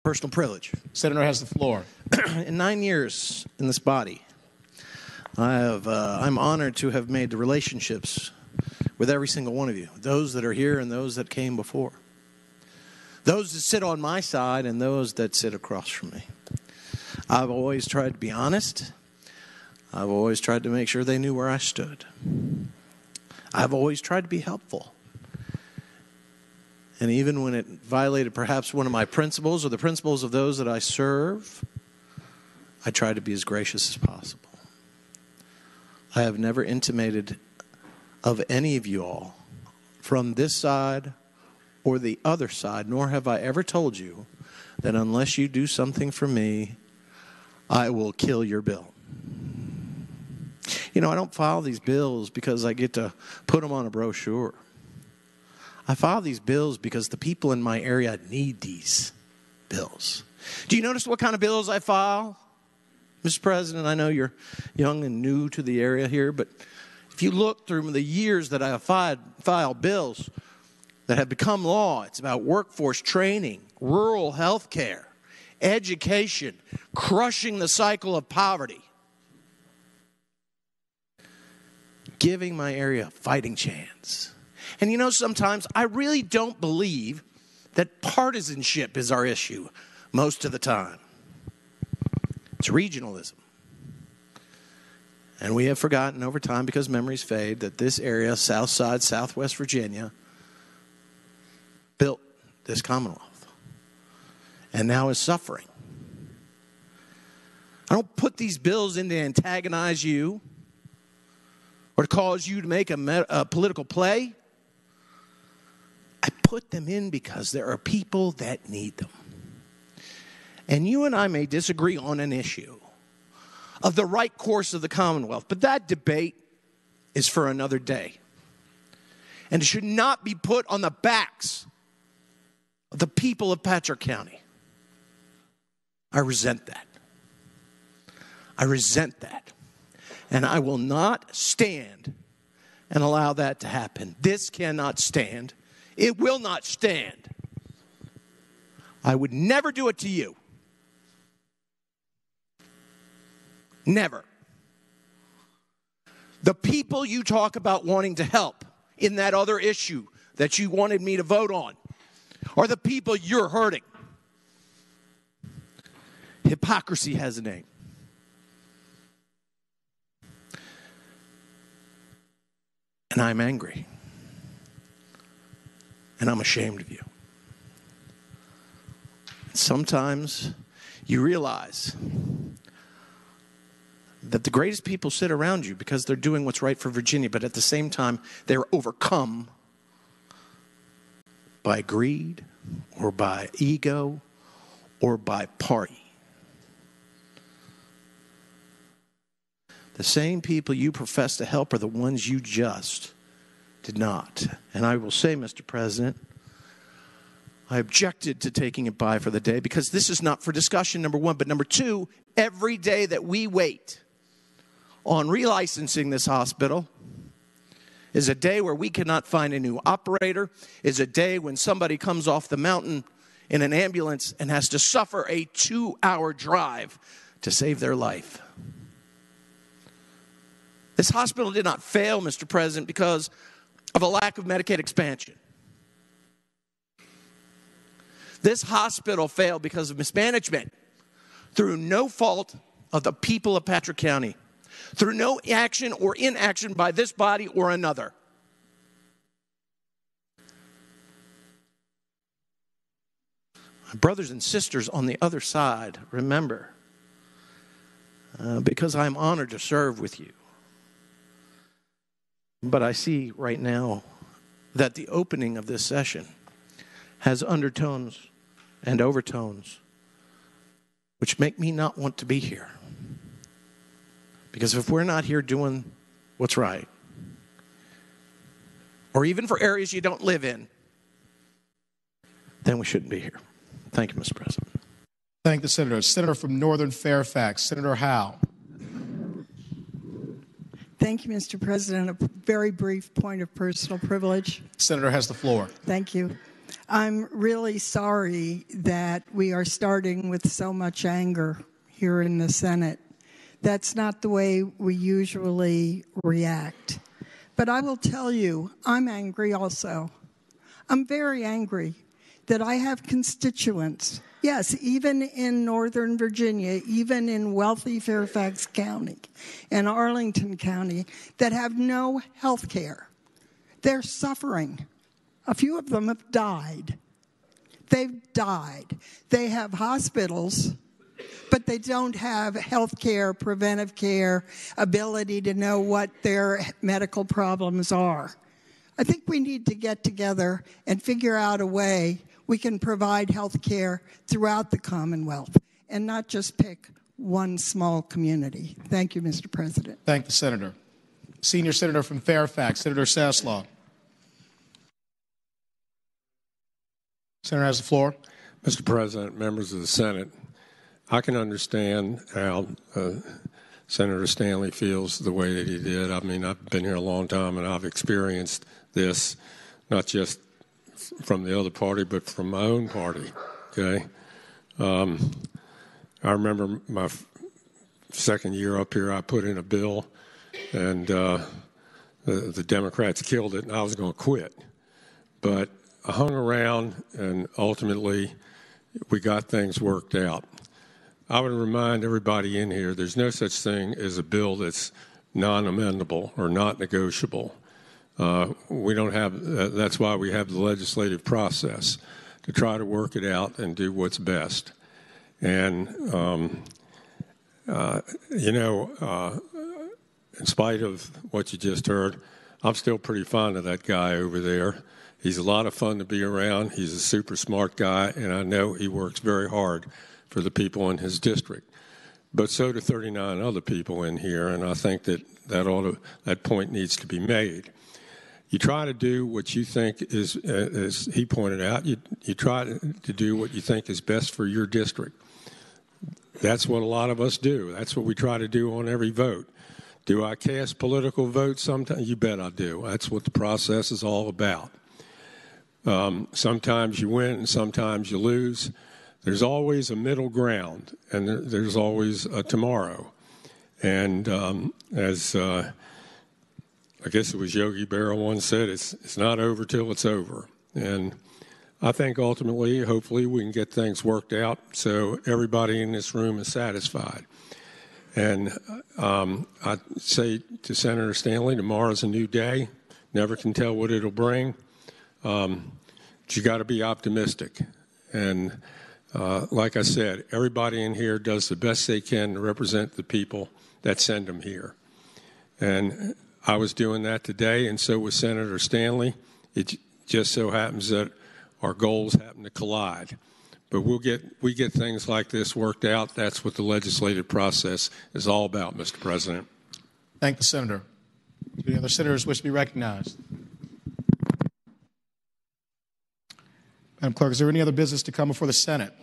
Personal privilege. Senator has the floor. In 9 years in this body, I'm honored to have made the relationships with every single one of you, those that are here and those that came before, those that sit on my side and those that sit across from me. I've always tried to be honest. I've always tried to make sure they knew where I stood. I've always tried to be helpful. And even when it violated perhaps one of my principles or the principles of those that I serve, I try to be as gracious as possible. I have never intimated of any of you all from this side or the other side, nor have I ever told you that unless you do something for me, I will kill your bill. You know, I don't file these bills because I get to put them on a brochure. I file these bills because the people in my area need these bills. Do you notice what kind of bills I file? Mr. President, I know you're young and new to the area here, but if you look through the years that I have filed bills that have become law, it's about workforce training, rural health care, education, crushing the cycle of poverty, giving my area a fighting chance. And you know, sometimes I really don't believe that partisanship is our issue most of the time. It's regionalism. And we have forgotten over time, because memories fade, that this area, South Side, Southwest Virginia, built this Commonwealth and now is suffering. I don't put these bills in to antagonize you or to cause you to make a political play. I put them in because there are people that need them. And you and I may disagree on an issue of the right course of the Commonwealth, but that debate is for another day. And it should not be put on the backs of the people of Patrick County. I resent that. I resent that. And I will not stand and allow that to happen. This cannot stand. It will not stand. I would never do it to you. Never. The people you talk about wanting to help in that other issue that you wanted me to vote on are the people you're hurting. Hypocrisy has a name. And I'm angry. And I'm ashamed of you. Sometimes you realize that the greatest people sit around you because they're doing what's right for Virginia, but at the same time, they're overcome by greed or by ego or by party. The same people you profess to help are the ones you just did not. And I will say, Mr. President, I objected to taking it by for the day because this is not for discussion, number one. But number two, every day that we wait on relicensing this hospital is a day where we cannot find a new operator, is a day when somebody comes off the mountain in an ambulance and has to suffer a 2-hour drive to save their life. This hospital did not fail, Mr. President, because of a lack of Medicaid expansion. This hospital failed because of mismanagement through no fault of the people of Patrick County, through no action or inaction by this body or another. My brothers and sisters on the other side, remember, because I'm honored to serve with you. But I see right now that the opening of this session has undertones and overtones which make me not want to be here. Because if we're not here doing what's right, or even for areas you don't live in, then we shouldn't be here. Thank you, Mr. President. Thank the senator. Senator from Northern Fairfax, Senator Howell. Thank you, Mr. President. A very brief point of personal privilege. Senator has the floor. Thank you. I'm really sorry that we are starting with so much anger here in the Senate. That's not the way we usually react. But I will tell you, I'm angry also. I'm very angry that I have constituents, yes, even in Northern Virginia, even in wealthy Fairfax County and Arlington County, that have no health care. They're suffering. A few of them have died. They've died. They have hospitals, but they don't have health care, preventive care, ability to know what their medical problems are. I think we need to get together and figure out a way we can provide health care throughout the Commonwealth and not just pick one small community. Thank you, Mr. President. Thank the Senator. Senior Senator from Fairfax, Senator Saslaw. Senator has the floor. Mr. President, members of the Senate, I can understand how Senator Stanley feels the way that he did. I mean, I've been here a long time, and I've experienced this, not just from the other party, but from my own party, okay? I remember my second year up here, I put in a bill, and the Democrats killed it, and I was going to quit. But I hung around, and ultimately we got things worked out. I would remind everybody in here, there's no such thing as a bill that's non-amendable or not negotiable. We don't have, that's why we have the legislative process, to try to work it out and do what's best. And, in spite of what you just heard, I'm still pretty fond of that guy over there. He's a lot of fun to be around. He's a super smart guy, and I know he works very hard for the people in his district. But so do 39 other people in here, and I think that point needs to be made. You try to do what you think is, as he pointed out, you try to do what you think is best for your district. That's what a lot of us do. That's what we try to do on every vote. Do I cast political votes sometimes? You bet I do. That's what the process is all about. Sometimes you win and sometimes you lose. There's always a middle ground, and there's always a tomorrow. And as I guess it was Yogi Berra once said, it's not over till it's over. And I think ultimately, hopefully, we can get things worked out so everybody in this room is satisfied. And I say to Senator Stanley, tomorrow's a new day. Never can tell what it'll bring. But you got to be optimistic. And like I said, everybody in here does the best they can to represent the people that send them here. And I was doing that today, and so was Senator Stanley. It just so happens that our goals happen to collide. But we get things like this worked out. That's what the legislative process is all about, Mr. President. Thank the Senator. Do any other senators wish to be recognized? Madam Clerk, is there any other business to come before the Senate?